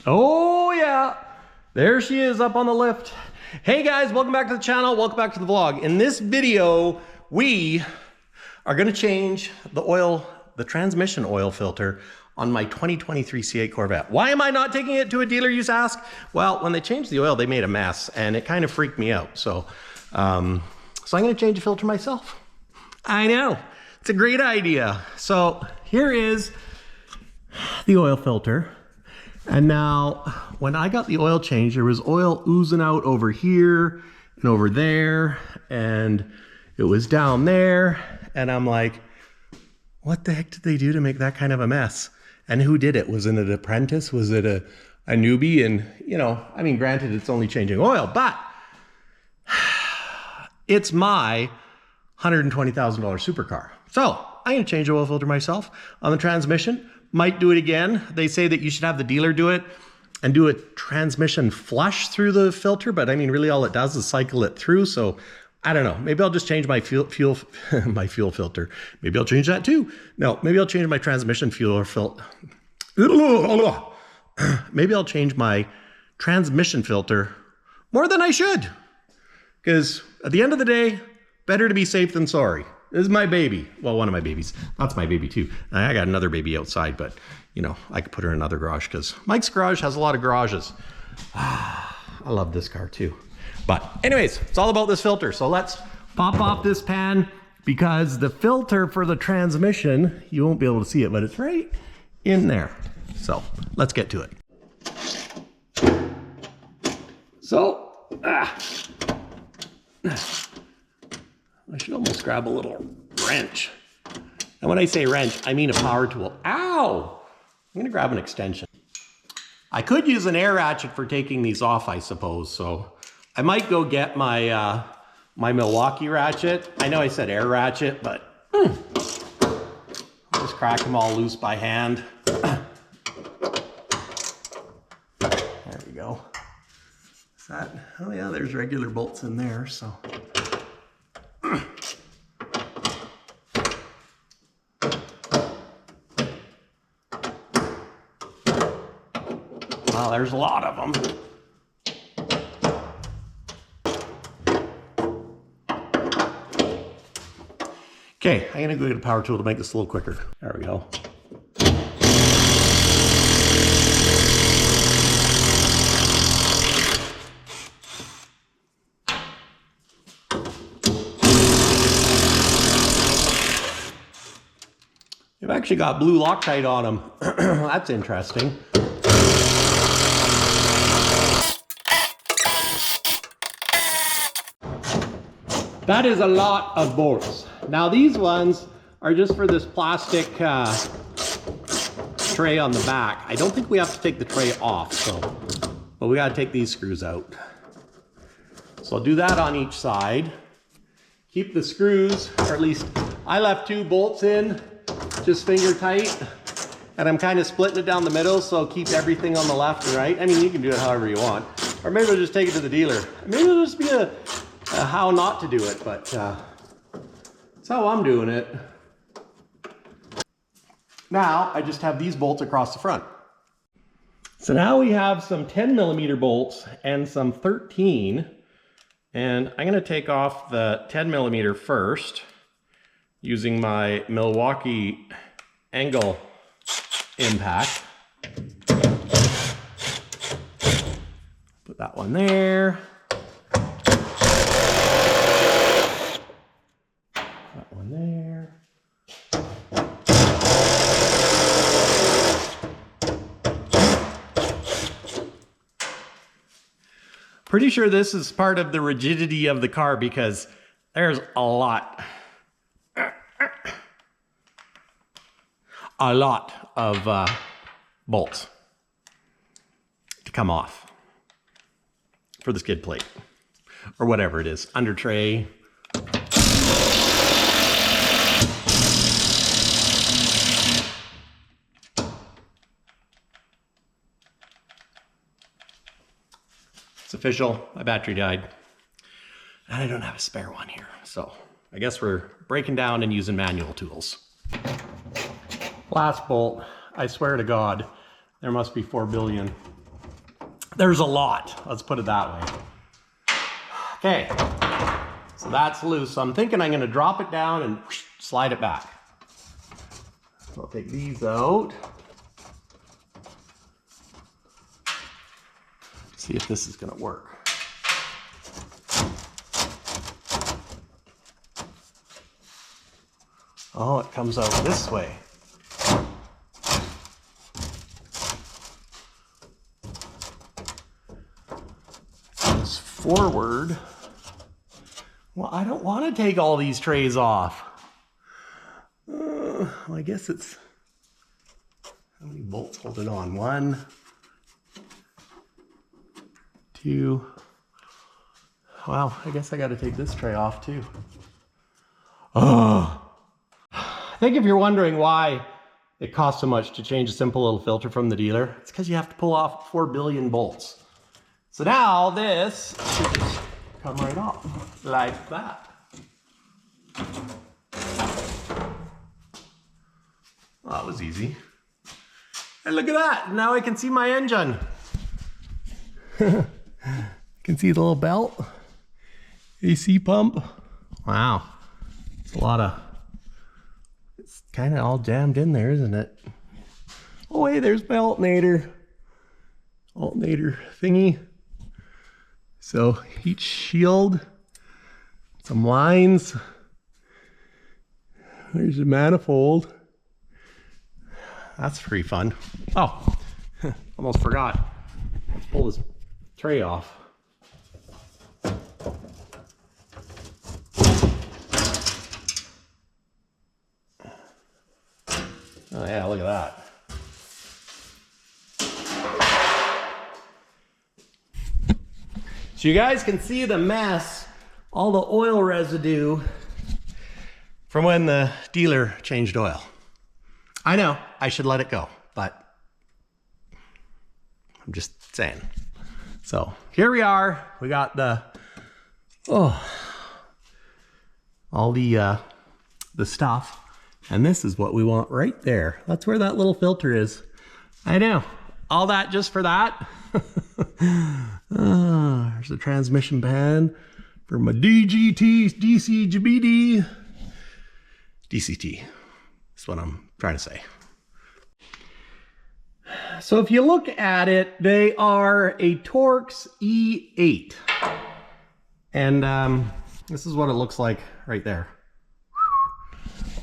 Oh yeah, there she is up on the lift. Hey guys, welcome back to the channel. Welcome back to the vlog. In this video, we are gonna change the oil, the transmission oil filter on my 2023 C8 Corvette. Why am I not taking it to a dealer, you ask? Well, when they changed the oil, they made a mess and it kind of freaked me out. So I'm gonna change the filter myself. I know, it's a great idea. So here is the oil filter. And now when I got the oil change, there was oil oozing out over here and over there, and it was down there. And I'm like, what the heck did they do to make that kind of a mess? And who did it? Was it an apprentice? Was it a newbie? And you know, I mean, granted, it's only changing oil, but it's my $120,000 supercar. So I'm gonna change the oil filter myself on the transmission. Might do it again. They say that you should have the dealer do it and do a transmission flush through the filter, but I mean, really all it does is cycle it through. So I don't know, maybe I'll just change my fuel my fuel filter. Maybe I'll change that too. No, maybe I'll change my transmission fuel filter. Maybe I'll change my transmission filter more than I should. Because at the end of the day, better to be safe than sorry. This is my baby. Well, one of my babies. That's my baby too. I got another baby outside, but you know, I could put her in another garage because Mike's garage has a lot of garages. I love this car too. But anyways, it's all about this filter. So let's pop off this pan because the filter for the transmission, you won't be able to see it, but it's right in there. So let's get to it. So, I should almost grab a little wrench. And when I say wrench, I mean a power tool. Ow! I'm gonna grab an extension. I could use an air ratchet for taking these off, I suppose. So I might go get my my Milwaukee ratchet. I know I said air ratchet, but I'll just crack them all loose by hand. There we go. Is that? Oh yeah, there's regular bolts in there. So. Wow, there's a lot of them. Okay, I'm gonna go get a power tool to make this a little quicker. There we go. They've actually got blue Loctite on them. That's interesting. That is a lot of bolts. Now these ones are just for this plastic tray on the back. I don't think we have to take the tray off, but we gotta take these screws out. So I'll do that on each side. Keep the screws, or at least I left 2 bolts in, just finger tight. And I'm kind of splitting it down the middle, so keep everything on the left and right. I mean, you can do it however you want. Or maybe I'll just take it to the dealer. Maybe it'll just be a how not to do it, but that's how I'm doing it. Now I just have these bolts across the front. So now we have some 10mm bolts and some 13, and I'm gonna take off the 10mm first using my Milwaukee angle impact. Put that one there. There. Pretty sure this is part of the rigidity of the car because there's a lot of bolts to come off for the skid plate or whatever it is, under tray. It's official, my battery died. And I don't have a spare one here. So I guess we're breaking down and using manual tools. Last bolt, I swear to God, there must be 4 billion. There's a lot, let's put it that way. Okay, so that's loose. So I'm thinking I'm gonna drop it down and slide it back. So I'll take these out. See if this is gonna work. Oh, it comes out this way. Goes forward. Well, I don't want to take all these trays off. Well, I guess it's... How many bolts holding on? 1, 2. Wow, I guess I got to take this tray off too. Oh. I think if you're wondering why it costs so much to change a simple little filter from the dealer, it's because you have to pull off 4 billion bolts. So now this should just come right off like that. Well, that was easy. And look at that, now I can see my engine. You can see the little belt, AC pump. Wow, it's a lot of, it's kind of all jammed in there, isn't it? Oh hey, there's my alternator thingy. So heat shield, some lines. There's a manifold. That's pretty fun. Oh, almost forgot. Let's pull this tray off. Oh yeah, look at that. So you guys can see the mess, all the oil residue from when the dealer changed oil. I know, I should let it go, but I'm just saying. So here we are, we got the, all the stuff, and this is what we want right there. That's where that little filter is. I know, all that just for that. There's the transmission pan for my DCT. That's what I'm trying to say. So if you look at it, they are a Torx E8. And this is what it looks like right there.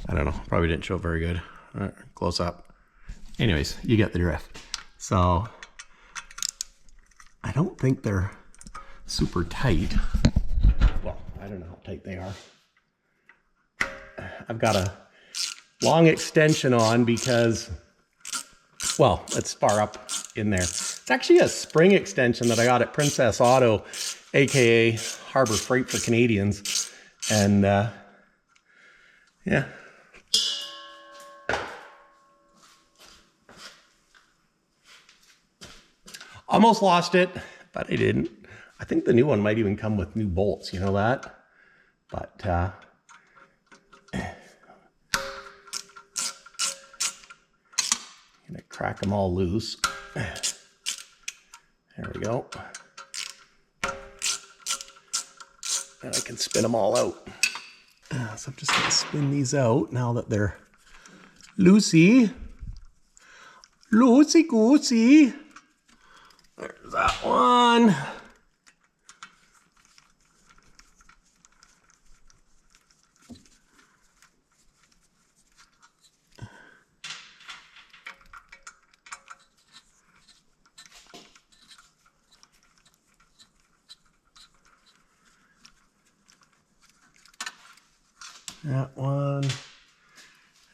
I don't know, probably didn't show it very good. All right, close up. Anyways, you get the drift. So I don't think they're super tight. Well, I don't know how tight they are. I've got a long extension on because, well, it's far up in there. It's actually a spring extension that I got at Princess Auto, aka Harbor Freight for Canadians. And yeah. Almost lost it, but I didn't. I think the new one might even come with new bolts, you know that? But I'm gonna crack them all loose. There we go. And I can spin them all out. So I'm just gonna spin these out now that they're loosey. Loosey goosey. There's that one. That one.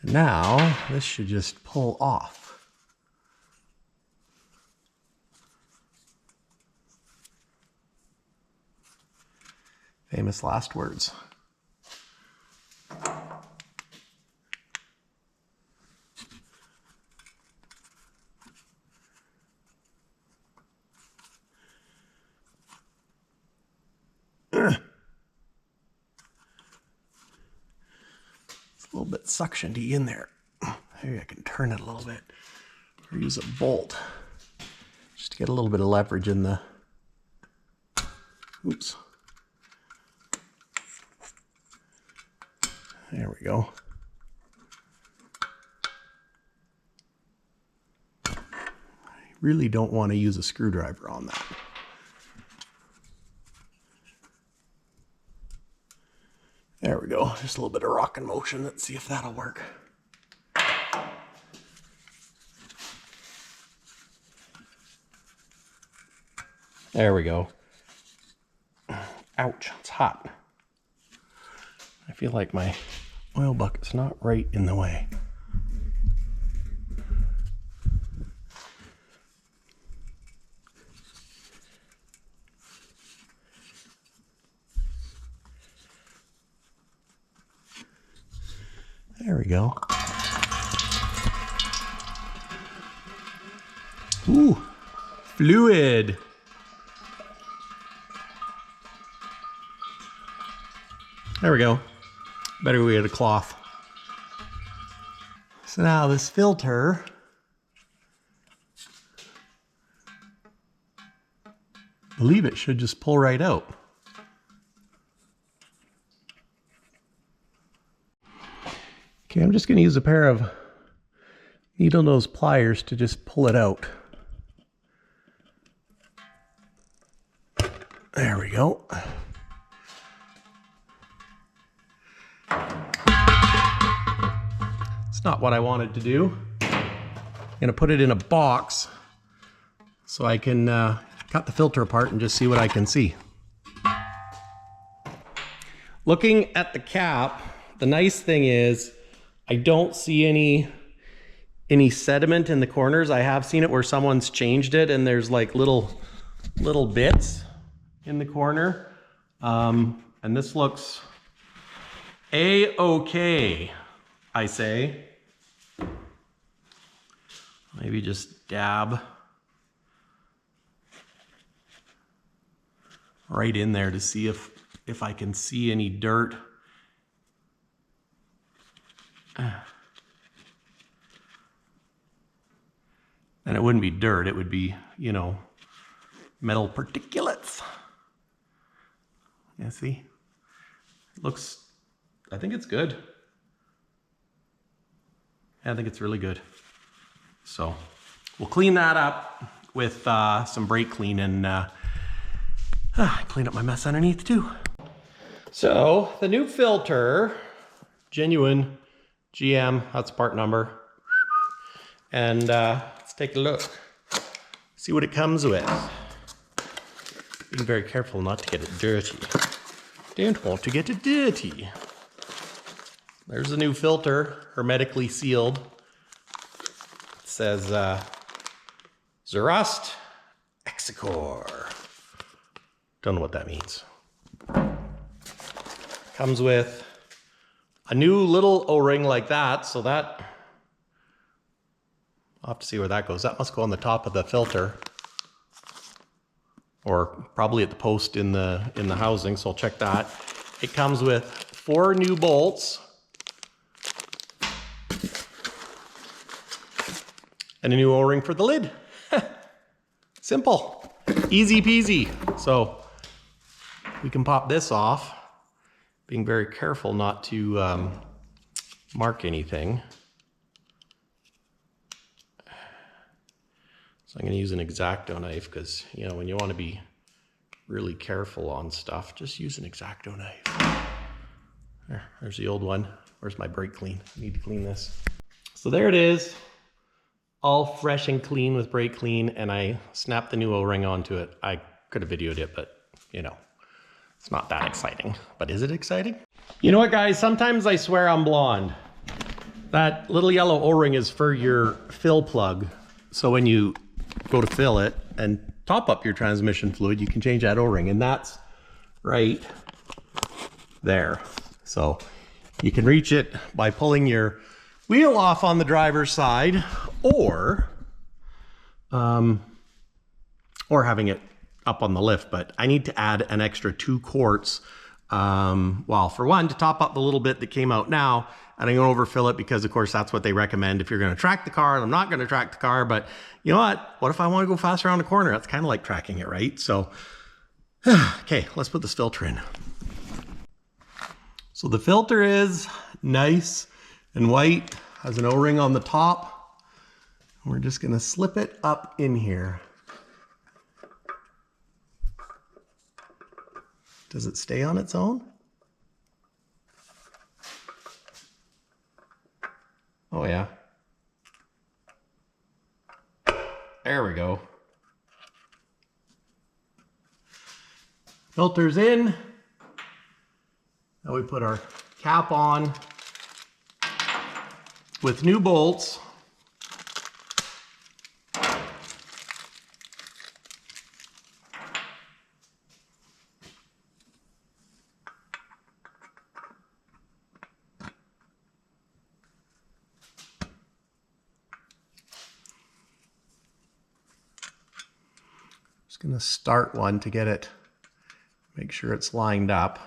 Now, this should just pull off. Famous last words. It's a little bit suctiony in there. Maybe I can turn it a little bit or use a bolt just to get a little bit of leverage in the, oops. There we go. I really don't want to use a screwdriver on that. There we go. Just a little bit of rocking motion. Let's see if that'll work. There we go. Ouch, it's hot. I feel like my oil bucket's not right in the way. There we go. Ooh, fluid. There we go. Better we get a cloth. So now this filter, I believe it should just pull right out. Okay, I'm just going to use a pair of needle nose pliers to just pull it out. There we go. It's not what I wanted to do. I'm going to put it in a box so I can cut the filter apart and just see what I can see. Looking at the cap, the nice thing is I don't see any sediment in the corners. I have seen it where someone's changed it and there's like little bits in the corner. And this looks a-okay, I say. Maybe just dab right in there to see if I can see any dirt. And it wouldn't be dirt, it would be, you know, metal particulates. Yeah, see? It looks, I think it's good. I think it's really good. So we'll clean that up with some brake clean and clean up my mess underneath too. So the new filter, genuine GM, that's part number. And let's take a look, see what it comes with. Being very careful not to get it dirty. Don't want to get it dirty. There's the new filter, hermetically sealed. It says Zerust Exicor. Don't know what that means. Comes with a new little O-ring like that, so that, I'll have to see where that goes. That must go on the top of the filter, or probably at the post in the housing, so I'll check that. It comes with 4 new bolts and a new O-ring for the lid. Simple, easy peasy. So we can pop this off, being very careful not to mark anything. So I'm going to use an X-Acto knife because, you know, when you want to be really careful on stuff, just use an X-Acto knife. There's the old one. Where's my brake clean? I need to clean this. So there it is, all fresh and clean with brake clean, and I snapped the new O-ring onto it. I could have videoed it, but, you know, it's not that exciting. But is it exciting? You know what, guys? Sometimes I swear I'm blonde. That little yellow O-ring is for your fill plug. So when you go to fill it and top up your transmission fluid, you can change that O-ring, and that's right there. So you can reach it by pulling your wheel off on the driver's side, or having it up on the lift. But I need to add an extra 2 quarts. Well, for one, to top up the little bit that came out now, and I'm gonna overfill it because of course that's what they recommend if you're gonna track the car, and I'm not gonna track the car, but you know what if I wanna go fast around the corner? That's kind of like tracking it, right? So, okay, let's put this filter in. So the filter is nice and white, has an O-ring on the top. We're just gonna slip it up in here. Does it stay on its own? Oh yeah. There we go. Filter's in. Now we put our cap on with new bolts. Just gonna start one to get it, make sure it's lined up.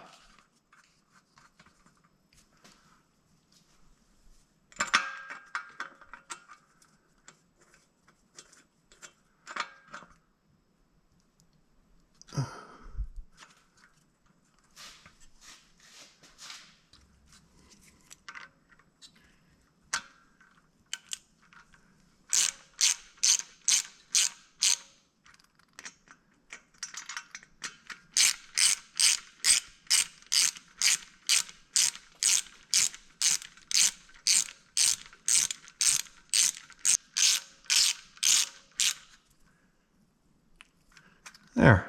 There.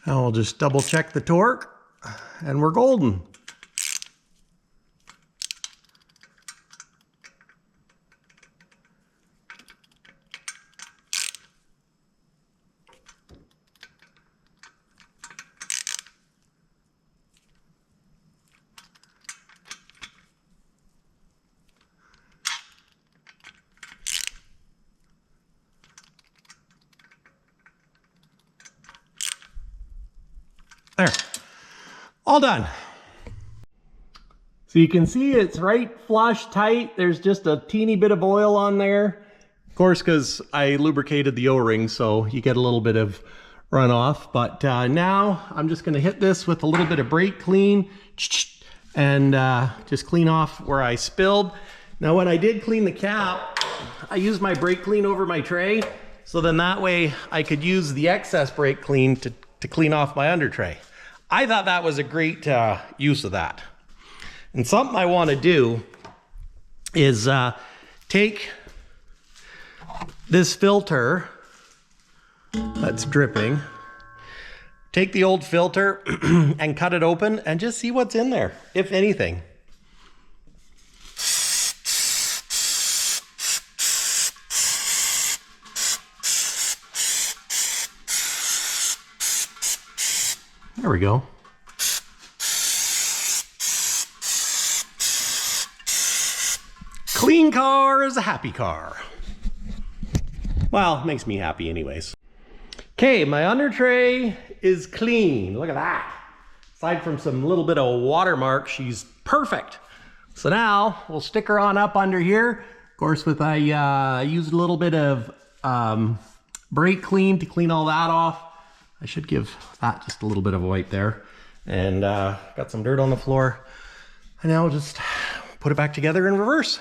Now we'll just double check the torque and we're golden. There, all done. So you can see it's right flush tight. There's just a teeny bit of oil on there. Of course, because I lubricated the O-ring, so you get a little bit of runoff. But now I'm just gonna hit this with a little bit of brake clean and just clean off where I spilled. Now when I did clean the cap, I used my brake clean over my tray. So then that way I could use the excess brake clean to clean off my under tray. I thought that was a great use of that. And something I want to do is take this filter that's dripping, take the old filter and cut it open and just see what's in there, if anything. There we go. Clean car is a happy car. Well, makes me happy anyways. Okay, my under tray is clean. Look at that. Aside from some little bit of watermark, she's perfect. So now we'll stick her on up under here. Of course, I used a little bit of brake clean to clean all that off. I should give that just a little bit of a wipe there. And got some dirt on the floor. And now I'll just put it back together in reverse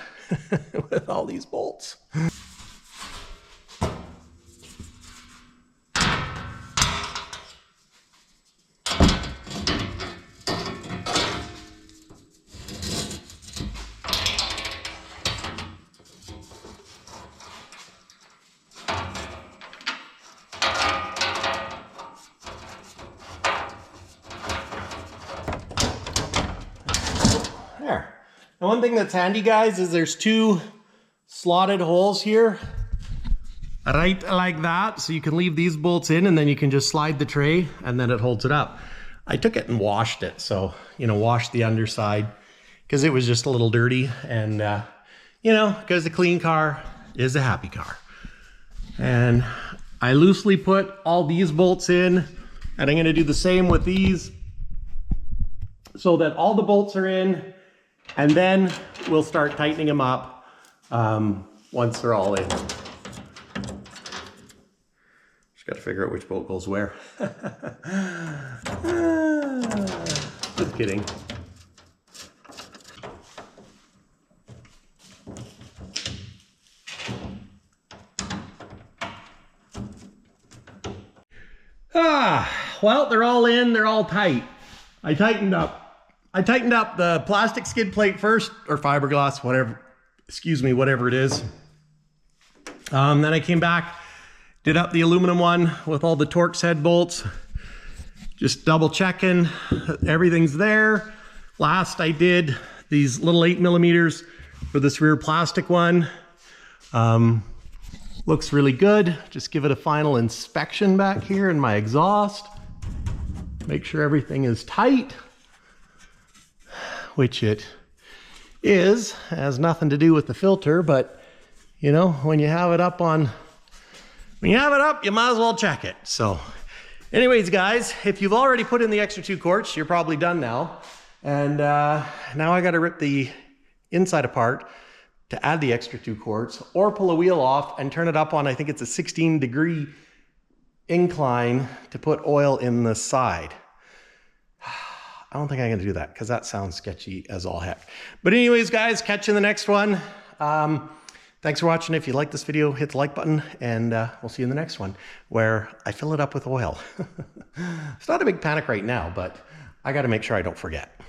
with all these bolts. There. And one thing that's handy, guys, is there's two slotted holes here, right like that. So you can leave these bolts in and then you can just slide the tray and then it holds it up. I took it and washed it. So, you know, washed the underside because it was just a little dirty. And, you know, because a clean car is a happy car. And I loosely put all these bolts in And I'm going to do the same with these so that all the bolts are in, and then we'll start tightening them up once they're all in. Just got to figure out which bolt goes where. Just kidding. Well, they're all in, they're all tight. I tightened up the plastic skid plate first, or fiberglass, whatever, excuse me, whatever it is. Then I came back, did up the aluminum one with all the Torx head bolts, just double checking everything's there. Last I did these little 8mm for this rear plastic one. Looks really good. Just give it a final inspection back here in my exhaust. Make sure everything is tight, which it is. It has nothing to do with the filter, but you know, when you have it up, you might as well check it. So anyways, guys, if you've already put in the extra 2 quarts, you're probably done now. And now I got to rip the inside apart to add the extra 2 quarts, or pull a wheel off and turn it up on, I think it's a 16-degree incline to put oil in the side. I don't think I'm gonna do that because that sounds sketchy as all heck. But anyways, guys, catch you in the next one. Thanks for watching. If you like this video, hit the like button, and we'll see you in the next one where I fill it up with oil. It's not a big panic right now, but I got to make sure I don't forget.